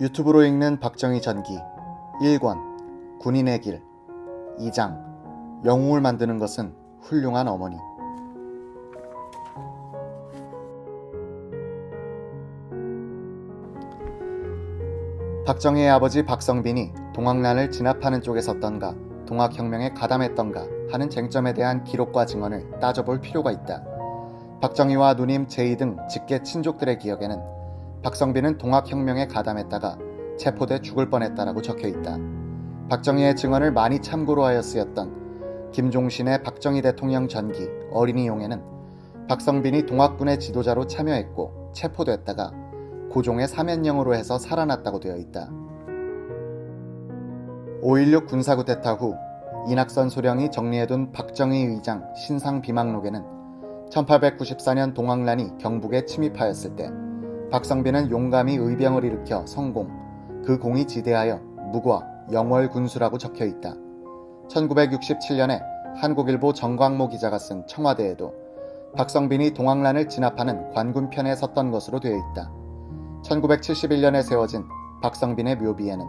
유튜브로 읽는 박정희 전기 1권 군인의 길 2장 영웅을 만드는 것은 훌륭한 어머니. 박정희의 아버지 박성빈이 동학난을 진압하는 쪽에 섰던가 동학혁명에 가담했던가 하는 쟁점에 대한 기록과 증언을 따져볼 필요가 있다. 박정희와 누님 제이 등 직계 친족들의 기억에는 박성빈은 동학혁명에 가담했다가 체포돼 죽을 뻔했다라고 적혀있다. 박정희의 증언을 많이 참고로 하여 쓰였던 김종신의 박정희 대통령 전기 어린이용에는 박성빈이 동학군의 지도자로 참여했고 체포됐다가 고종의 사면령으로 해서 살아났다고 되어 있다. 5.16 군사쿠데타 후 이낙선 소령이 정리해둔 박정희 의장 신상비망록에는 1894년 동학난이 경북에 침입하였을 때 박성빈은 용감히 의병을 일으켜 성공, 그 공이 지대하여 무과 영월군수라고 적혀있다. 1967년에 한국일보 정광모 기자가 쓴 청와대에도 박성빈이 동학난을 진압하는 관군편에 섰던 것으로 되어 있다. 1971년에 세워진 박성빈의 묘비에는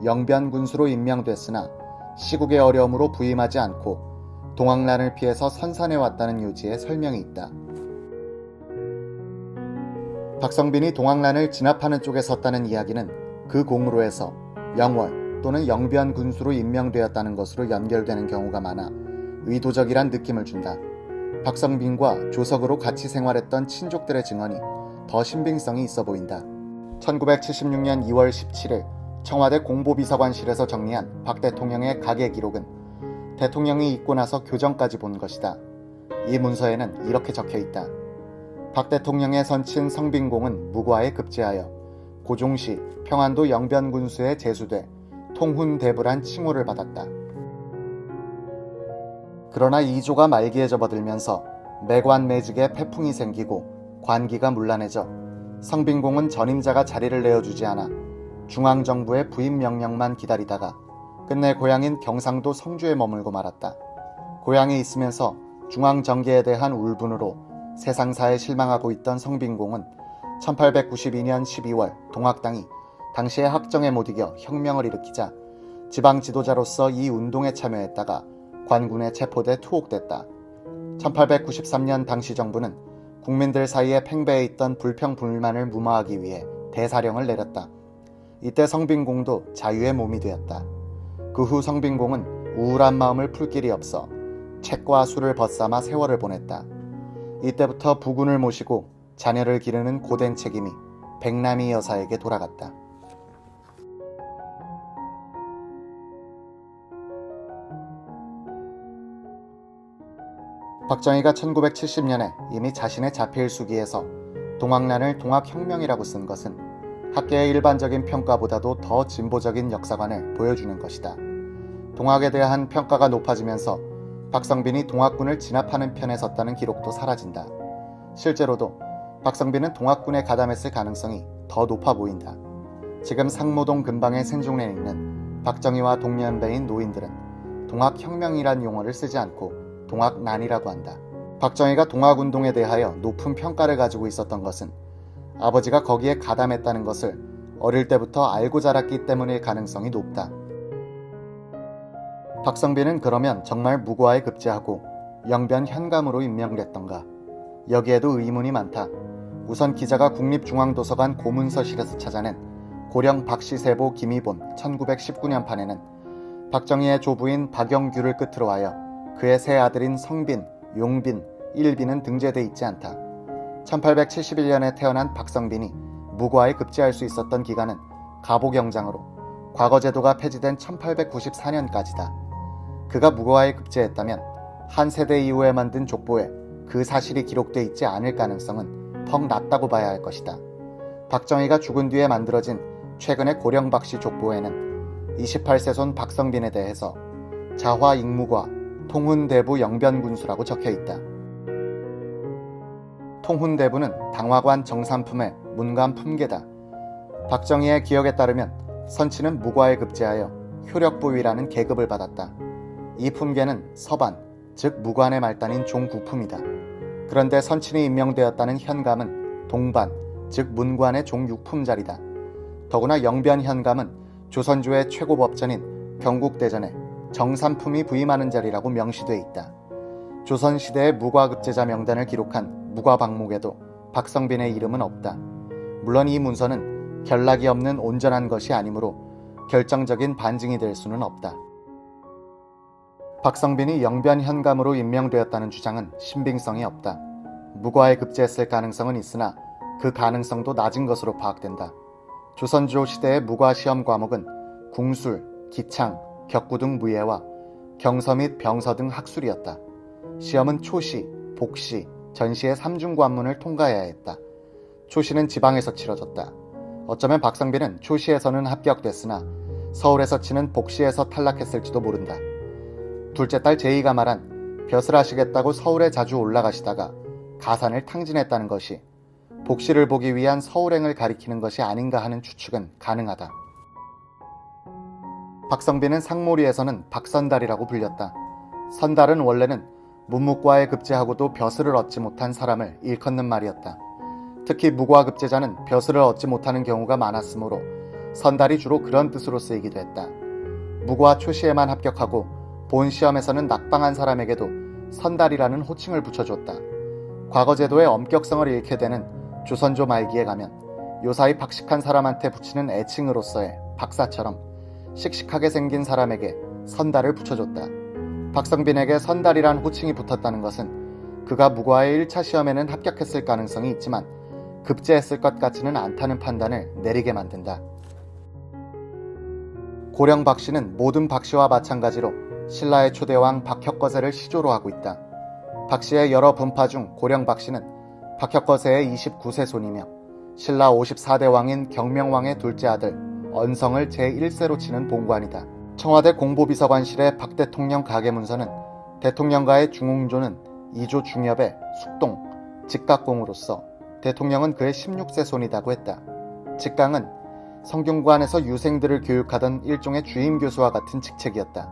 영변군수로 임명됐으나 시국의 어려움으로 부임하지 않고 동학난을 피해서 선산해왔다는 요지의 설명이 있다. 박성빈이 동학난을 진압하는 쪽에 섰다는 이야기는 그 공으로 해서 영월 또는 영변군수로 임명되었다는 것으로 연결되는 경우가 많아 의도적이란 느낌을 준다. 박성빈과 조석으로 같이 생활했던 친족들의 증언이 더 신빙성이 있어 보인다. 1976년 2월 17일 청와대 공보비서관실에서 정리한 박 대통령의 가계 기록은 대통령이 있고 나서 교정까지 본 것이다. 이 문서에는 이렇게 적혀있다. 박 대통령의 선친 성빈공은 무과에 급제하여 고종시 평안도 영변군수에 제수돼 통훈대부란 칭호를 받았다. 그러나 이조가 말기에 접어들면서 매관매직에 패풍이 생기고 관기가 문란해져 성빈공은 전임자가 자리를 내어주지 않아 중앙정부의 부임 명령만 기다리다가 끝내 고향인 경상도 성주에 머물고 말았다. 고향에 있으면서 중앙정계에 대한 울분으로 세상사에 실망하고 있던 성빈공은 1892년 12월 동학당이 당시의 학정에 못 이겨 혁명을 일으키자 지방 지도자로서 이 운동에 참여했다가 관군에 체포돼 투옥됐다. 1893년 당시 정부는 국민들 사이에 팽배해 있던 불평불만을 무마하기 위해 대사령을 내렸다. 이때 성빈공도 자유의 몸이 되었다. 그 후 성빈공은 우울한 마음을 풀 길이 없어 책과 술을 벗삼아 세월을 보냈다. 이때부터 부군을 모시고 자녀를 기르는 고된 책임이 백남이 여사에게 돌아갔다. 박정희가 1970년에 이미 자신의 자필수기에서 동학난을 동학혁명이라고 쓴 것은 학계의 일반적인 평가보다도 더 진보적인 역사관을 보여주는 것이다. 동학에 대한 평가가 높아지면서 박성빈이 동학군을 진압하는 편에 섰다는 기록도 사라진다. 실제로도 박성빈은 동학군에 가담했을 가능성이 더 높아 보인다. 지금 상모동 근방의 생중에 있는 박정희와 동년배인 노인들은 동학혁명이란 용어를 쓰지 않고 동학난이라고 한다. 박정희가 동학운동에 대하여 높은 평가를 가지고 있었던 것은 아버지가 거기에 가담했다는 것을 어릴 때부터 알고 자랐기 때문일 가능성이 높다. 박성빈은 그러면 정말 무과에 급제하고 영변 현감으로 임명됐던가? 여기에도 의문이 많다. 우선 기자가 국립중앙도서관 고문서실에서 찾아낸 고령 박씨세보 김희본 1919년 판에는 박정희의 조부인 박영규를 끝으로 하여 그의 세 아들인 성빈, 용빈, 일빈은 등재돼 있지 않다. 1871년에 태어난 박성빈이 무과에 급제할 수 있었던 기간은 가보경장으로 과거제도가 폐지된 1894년까지다. 그가 무과에 급제했다면 한 세대 이후에 만든 족보에 그 사실이 기록돼 있지 않을 가능성은 퍽 낮다고 봐야 할 것이다. 박정희가 죽은 뒤에 만들어진 최근의 고령박씨 족보에는 28세손 박성빈에 대해서 자화익무과 통훈대부 영변군수라고 적혀있다. 통훈대부는 당화관 정삼품의 문관 품계다. 박정희의 기억에 따르면 선치는 무과에 급제하여 효력부위라는 계급을 받았다. 이 품계는 서반, 즉 무관의 말단인 종구품이다. 그런데 선친이 임명되었다는 현감은 동반, 즉 문관의 종육품 자리다. 더구나 영변현감은 조선조의 최고 법전인 경국대전에 정삼품이 부임하는 자리라고 명시돼 있다. 조선시대의 무과급제자 명단을 기록한 무과박목에도 박성빈의 이름은 없다. 물론 이 문서는 결락이 없는 온전한 것이 아니므로 결정적인 반증이 될 수는 없다. 박성빈이 영변현감으로 임명되었다는 주장은 신빙성이 없다. 무과에 급제했을 가능성은 있으나 그 가능성도 낮은 것으로 파악된다. 조선조 시대의 무과 시험 과목은 궁술, 기창, 격구 등 무예와 경서 및 병서 등 학술이었다. 시험은 초시, 복시, 전시의 3중 관문을 통과해야 했다. 초시는 지방에서 치러졌다. 어쩌면 박성빈은 초시에서는 합격됐으나 서울에서 치는 복시에서 탈락했을지도 모른다. 둘째 딸 제이가 말한 벼슬 하시겠다고 서울에 자주 올라가시다가 가산을 탕진했다는 것이 복시를 보기 위한 서울행을 가리키는 것이 아닌가 하는 추측은 가능하다. 박성빈은 상모리에서는 박선달이라고 불렸다. 선달은 원래는 문무과에 급제하고도 벼슬을 얻지 못한 사람을 일컫는 말이었다. 특히 무과 급제자는 벼슬을 얻지 못하는 경우가 많았으므로 선달이 주로 그런 뜻으로 쓰이기도 했다. 무과 초시에만 합격하고 본 시험에서는 낙방한 사람에게도 선달이라는 호칭을 붙여줬다. 과거 제도의 엄격성을 잃게 되는 조선조 말기에 가면 요사이 박식한 사람한테 붙이는 애칭으로서의 박사처럼 씩씩하게 생긴 사람에게 선달을 붙여줬다. 박성빈에게 선달이란 호칭이 붙었다는 것은 그가 무과의 1차 시험에는 합격했을 가능성이 있지만 급제했을 것 같지는 않다는 판단을 내리게 만든다. 고령 박씨는 모든 박씨와 마찬가지로 신라의 초대왕 박혁거세를 시조로 하고 있다. 박씨의 여러 분파 중 고령 박씨는 박혁거세의 29세 손이며 신라 54대 왕인 경명왕의 둘째 아들 언성을 제1세로 치는 본관이다. 청와대 공보비서관실의 박 대통령 가계문서는 대통령과의 중흥조는 2조 중엽의 숙동, 직각공으로서 대통령은 그의 16세 손이다고 했다. 직강은 성균관에서 유생들을 교육하던 일종의 주임교수와 같은 직책이었다.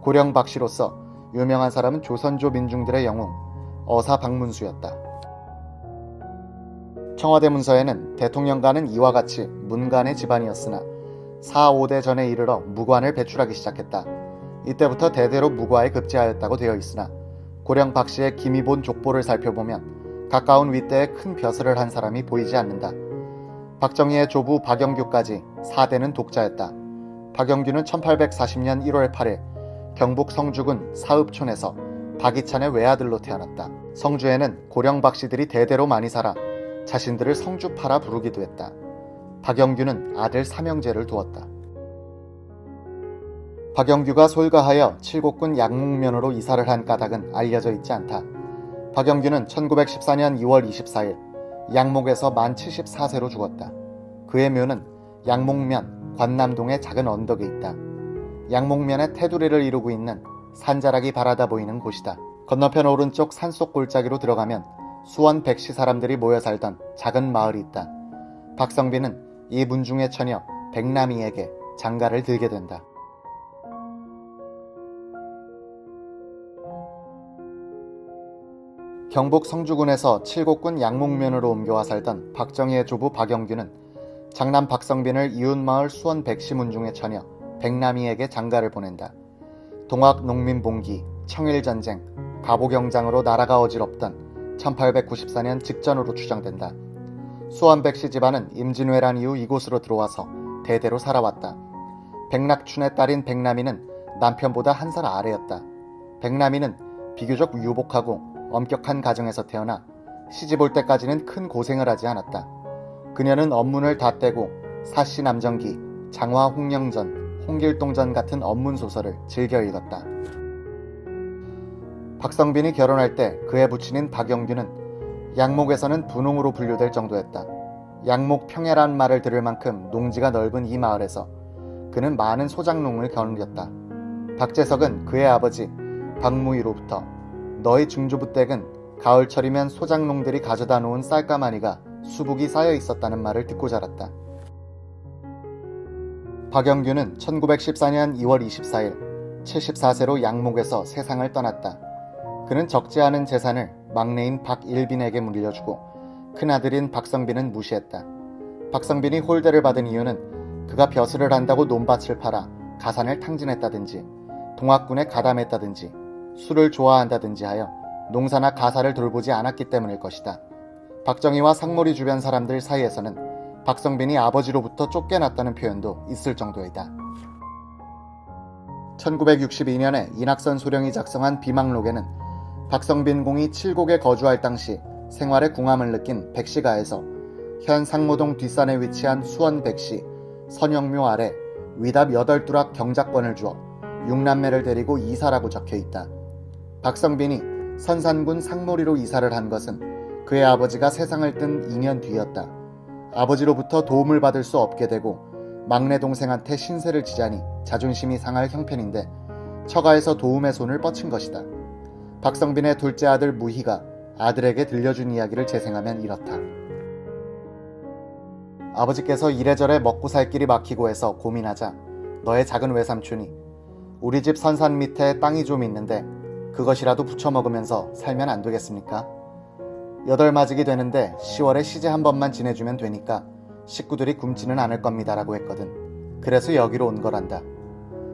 고령 박씨로서 유명한 사람은 조선조 민중들의 영웅 어사 박문수였다. 청와대 문서에는 대통령과는 이와 같이 문관의 집안이었으나 4, 5대 전에 이르러 무관을 배출하기 시작했다. 이때부터 대대로 무과에 급제하였다고 되어 있으나 고령 박씨의 김이 본 족보를 살펴보면 가까운 윗대에 큰 벼슬을 한 사람이 보이지 않는다. 박정희의 조부 박영규까지 4대는 독자였다. 박영규는 1840년 1월 8일 경북 성주군 사읍촌에서 박이찬의 외아들로 태어났다. 성주에는 고령 박씨들이 대대로 많이 살아 자신들을 성주파라 부르기도 했다. 박영규는 아들 삼형제를 두었다. 박영규가 솔가하여 칠곡군 양목면으로 이사를 한 까닭은 알려져 있지 않다. 박영규는 1914년 2월 24일 양목에서 만 74세로 죽었다. 그의 묘는 양목면 관남동의 작은 언덕에 있다. 양목면의 테두리를 이루고 있는 산자락이 바라다 보이는 곳이다. 건너편 오른쪽 산속 골짜기로 들어가면 수원 백시 사람들이 모여 살던 작은 마을이 있다. 박성빈은 이 문중의 처녀 백남이에게 장가를 들게 된다. 경북 성주군에서 칠곡군 양목면으로 옮겨와 살던 박정희의 조부 박영규는 장남 박성빈을 이웃마을 수원 백시 문중의 처녀 백남이에게 장가를 보낸다. 동학 농민봉기, 청일전쟁, 가보경장으로 나라가 어지럽던 1894년 직전으로 추정된다. 수원 백시 집안은 임진왜란 이후 이곳으로 들어와서 대대로 살아왔다. 백낙춘의 딸인 백남이는 남편보다 한 살 아래였다. 백남이는 비교적 유복하고 엄격한 가정에서 태어나 시집 올 때까지는 큰 고생을 하지 않았다. 그녀는 언문을 다 떼고 사시 남정기, 장화 홍령전, 홍길동전 같은 언문소설을 즐겨 읽었다. 박성빈이 결혼할 때 그의 부친인 박영규는 양목에서는 분홍으로 분류될 정도였다. 양목 평해란 말을 들을 만큼 농지가 넓은 이 마을에서 그는 많은 소작농을 거느렸다. 박재석은 그의 아버지 박무희로부터 너희 중조부댁은 가을철이면 소작농들이 가져다 놓은 쌀가마니가 수북이 쌓여 있었다는 말을 듣고 자랐다. 박영규는 1914년 2월 24일 74세로 양목에서 세상을 떠났다. 그는 적지 않은 재산을 막내인 박일빈에게 물려주고 큰아들인 박성빈은 무시했다. 박성빈이 홀대를 받은 이유는 그가 벼슬을 한다고 논밭을 팔아 가산을 탕진했다든지 동학군에 가담했다든지 술을 좋아한다든지 하여 농사나 가사를 돌보지 않았기 때문일 것이다. 박정희와 상몰이 주변 사람들 사이에서는 박성빈이 아버지로부터 쫓겨났다는 표현도 있을 정도이다. 1962년에 이낙선 소령이 작성한 비망록에는 박성빈 공이 칠곡에 거주할 당시 생활의 궁함을 느낀 백시가에서 현 상모동 뒷산에 위치한 수원 백시 선영묘 아래 위답 8두락 경작권을 주어 6남매를 데리고 이사라고 적혀있다. 박성빈이 선산군 상모리로 이사를 한 것은 그의 아버지가 세상을 뜬 2년 뒤였다. 아버지로부터 도움을 받을 수 없게 되고 막내 동생한테 신세를 지자니 자존심이 상할 형편인데 처가에서 도움의 손을 뻗친 것이다. 박성빈의 둘째 아들 무희가 아들에게 들려준 이야기를 재생하면 이렇다. 아버지께서 이래저래 먹고 살 길이 막히고 해서 고민하자 너의 작은 외삼촌이 우리 집 선산 밑에 땅이 좀 있는데 그것이라도 부쳐 먹으면서 살면 안 되겠습니까? 8맞이기 되는데 10월에 시제 한 번만 지내주면 되니까 식구들이 굶지는 않을 겁니다라고 했거든. 그래서 여기로 온 거란다.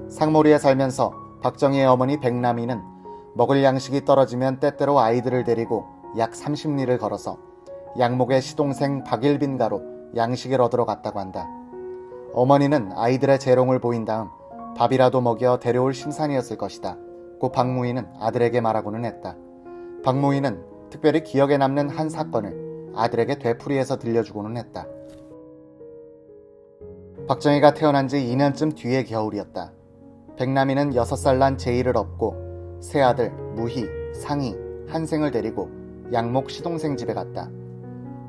상모리에 살면서 박정희의 어머니 백남이는 먹을 양식이 떨어지면 때때로 아이들을 데리고 약 30리를 걸어서 양목의 시동생 박일빈가로 양식을 얻으러 갔다고 한다. 어머니는 아이들의 재롱을 보인 다음 밥이라도 먹여 데려올 심산이었을 것이다. 고 박무희는 아들에게 말하고는 했다. 박무희는 특별히 기억에 남는 한 사건을 아들에게 되풀이해서 들려주고는 했다. 박정희가 태어난 지 2년쯤 뒤의 겨울이었다. 백남이는 6살 난 제이를 업고 세 아들 무희, 상희, 한생을 데리고 양목 시동생 집에 갔다.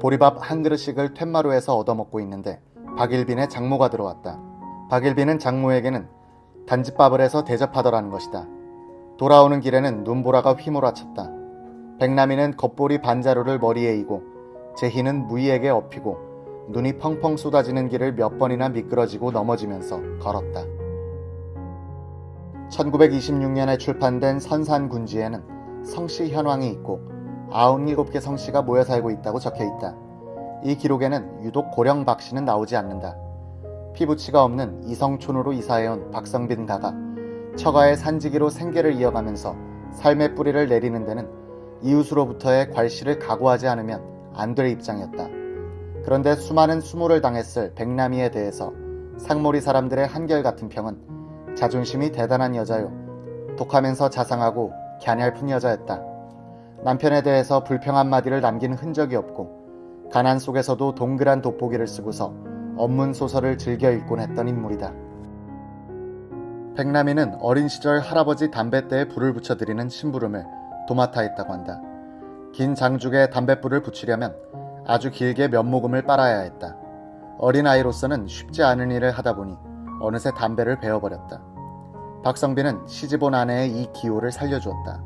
보리밥 한 그릇씩을 툇마루에서 얻어먹고 있는데 박일빈의 장모가 들어왔다. 박일빈은 장모에게는 단집밥을 해서 대접하더라는 것이다. 돌아오는 길에는 눈보라가 휘몰아쳤다. 백남이는 겉보리 반자루를 머리에 이고 제희는 무희에게 업히고 눈이 펑펑 쏟아지는 길을 몇 번이나 미끄러지고 넘어지면서 걸었다. 1926년에 출판된 선산군지에는 성씨 현황이 있고 97개 성씨가 모여 살고 있다고 적혀있다. 이 기록에는 유독 고령 박씨는 나오지 않는다. 피부치가 없는 이성촌으로 이사해온 박성빈 가가 처가의 산지기로 생계를 이어가면서 삶의 뿌리를 내리는 데는 이웃으로부터의 괄시를 각오하지 않으면 안 될 입장이었다. 그런데 수많은 수모를 당했을 백남이에 대해서 상모리 사람들의 한결같은 평은 자존심이 대단한 여자요, 독하면서 자상하고 갸냘픈 여자였다. 남편에 대해서 불평 한마디를 남긴 흔적이 없고 가난 속에서도 동그란 돋보기를 쓰고서 언문소설을 즐겨 읽곤 했던 인물이다. 백남이는 어린 시절 할아버지 담뱃대에 불을 붙여드리는 심부름을 도맡아 했다고 한다. 긴 장죽에 담뱃불을 붙이려면 아주 길게 면모금을 빨아야 했다. 어린아이로서는 쉽지 않은 일을 하다 보니 어느새 담배를 배워버렸다. 박성빈은 시집온 아내의 이 기호를 살려주었다.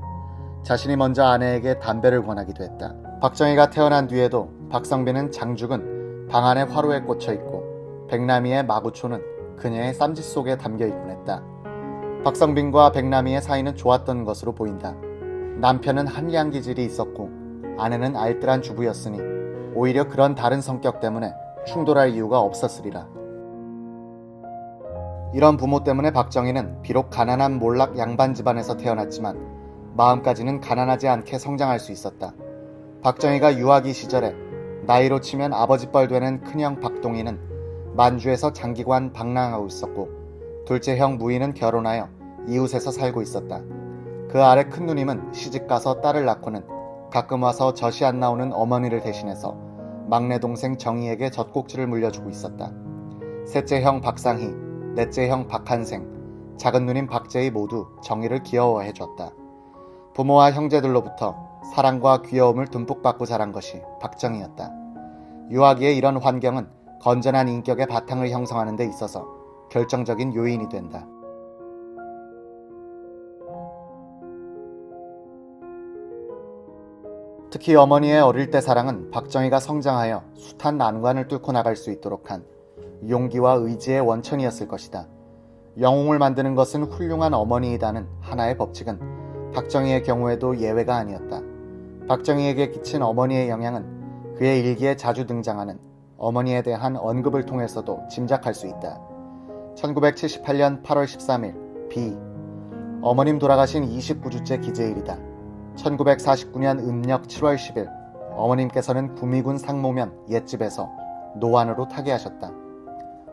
자신이 먼저 아내에게 담배를 권하기도 했다. 박정희가 태어난 뒤에도 박성빈은 장죽은 방 안에 화로에 꽂혀있고 백남이의 마구초는 그녀의 쌈짓 속에 담겨있곤 했다. 박성빈과 백남이의 사이는 좋았던 것으로 보인다. 남편은 한량 기질이 있었고 아내는 알뜰한 주부였으니 오히려 그런 다른 성격 때문에 충돌할 이유가 없었으리라. 이런 부모 때문에 박정희는 비록 가난한 몰락 양반 집안에서 태어났지만 마음까지는 가난하지 않게 성장할 수 있었다. 박정희가 유아기 시절에 나이로 치면 아버지뻘 되는 큰형 박동희는 만주에서 장기관 방랑하고 있었고 둘째 형 무희는 결혼하여 이웃에서 살고 있었다. 그 아래 큰 누님은 시집가서 딸을 낳고는 가끔 와서 젖이 안 나오는 어머니를 대신해서 막내 동생 정희에게 젖꼭지를 물려주고 있었다. 셋째 형 박상희, 넷째 형 박한생, 작은 누님 박재희 모두 정희를 귀여워해줬다. 부모와 형제들로부터 사랑과 귀여움을 듬뿍 받고 자란 것이 박정희였다. 유아기의 이런 환경은 건전한 인격의 바탕을 형성하는 데 있어서 결정적인 요인이 된다. 특히 어머니의 어릴 때 사랑은 박정희가 성장하여 숱한 난관을 뚫고 나갈 수 있도록 한 용기와 의지의 원천이었을 것이다. 영웅을 만드는 것은 훌륭한 어머니이다는 하나의 법칙은 박정희의 경우에도 예외가 아니었다. 박정희에게 끼친 어머니의 영향은 그의 일기에 자주 등장하는 어머니에 대한 언급을 통해서도 짐작할 수 있다. 1978년 8월 13일 비. 어머님 돌아가신 29주째 기재일이다. 1949년 음력 7월 10일 어머님께서는 구미군 상모면 옛집에서 노안으로 타계하셨다.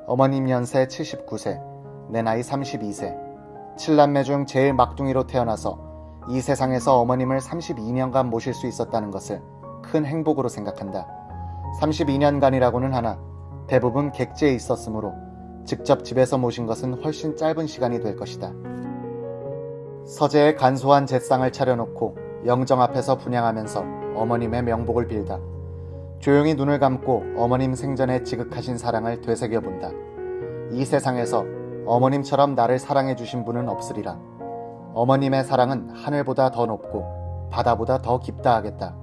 어머님 연세 79세, 내 나이 32세. 7남매 중 제일 막둥이로 태어나서 이 세상에서 어머님을 32년간 모실 수 있었다는 것을 큰 행복으로 생각한다. 32년간이라고는 하나 대부분 객지에 있었으므로 직접 집에서 모신 것은 훨씬 짧은 시간이 될 것이다. 서재에 간소한 잿상을 차려놓고 영정 앞에서 분향하면서 어머님의 명복을 빌다. 조용히 눈을 감고 어머님 생전에 지극하신 사랑을 되새겨본다. 이 세상에서 어머님처럼 나를 사랑해 주신 분은 없으리라. 어머님의 사랑은 하늘보다 더 높고 바다보다 더 깊다 하겠다.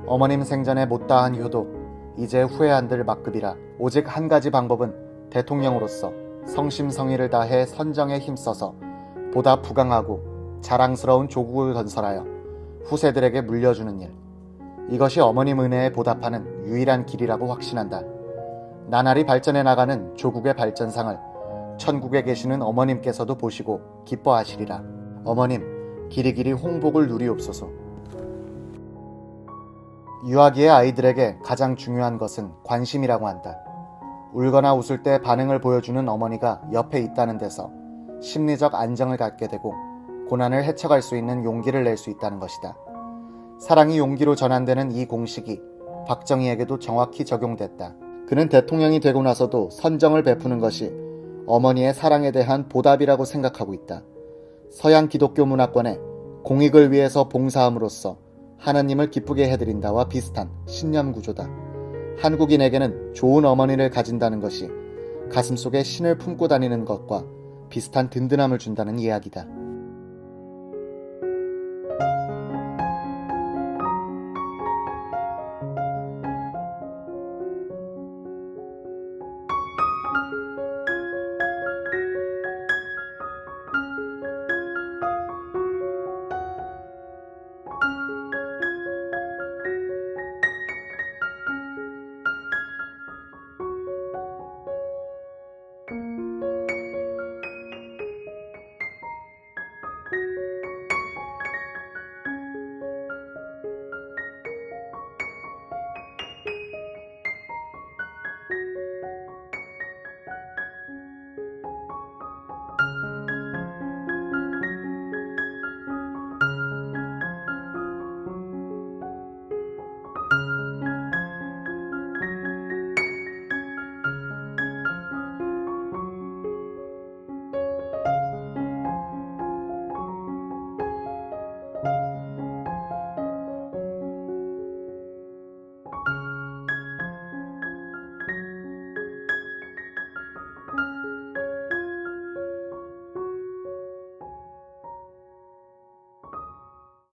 어머님 생전에 못다한 효도 이제 후회 안 들 막급이라. 오직 한 가지 방법은 대통령으로서 성심성의를 다해 선정에 힘써서 보다 부강하고 자랑스러운 조국을 건설하여 후세들에게 물려주는 일. 이것이 어머님 은혜에 보답하는 유일한 길이라고 확신한다. 나날이 발전해 나가는 조국의 발전상을 천국에 계시는 어머님께서도 보시고 기뻐하시리라. 어머님, 길이길이 홍복을 누리옵소서. 유아기의 아이들에게 가장 중요한 것은 관심이라고 한다. 울거나 웃을 때 반응을 보여주는 어머니가 옆에 있다는 데서 심리적 안정을 갖게 되고 고난을 헤쳐갈 수 있는 용기를 낼 수 있다는 것이다. 사랑이 용기로 전환되는 이 공식이 박정희에게도 정확히 적용됐다. 그는 대통령이 되고 나서도 선정을 베푸는 것이 어머니의 사랑에 대한 보답이라고 생각하고 있다. 서양 기독교 문화권의 공익을 위해서 봉사함으로써 하나님을 기쁘게 해드린다와 비슷한 신념 구조다. 한국인에게는 좋은 어머니를 가진다는 것이 가슴속에 신을 품고 다니는 것과 비슷한 든든함을 준다는 이야기다.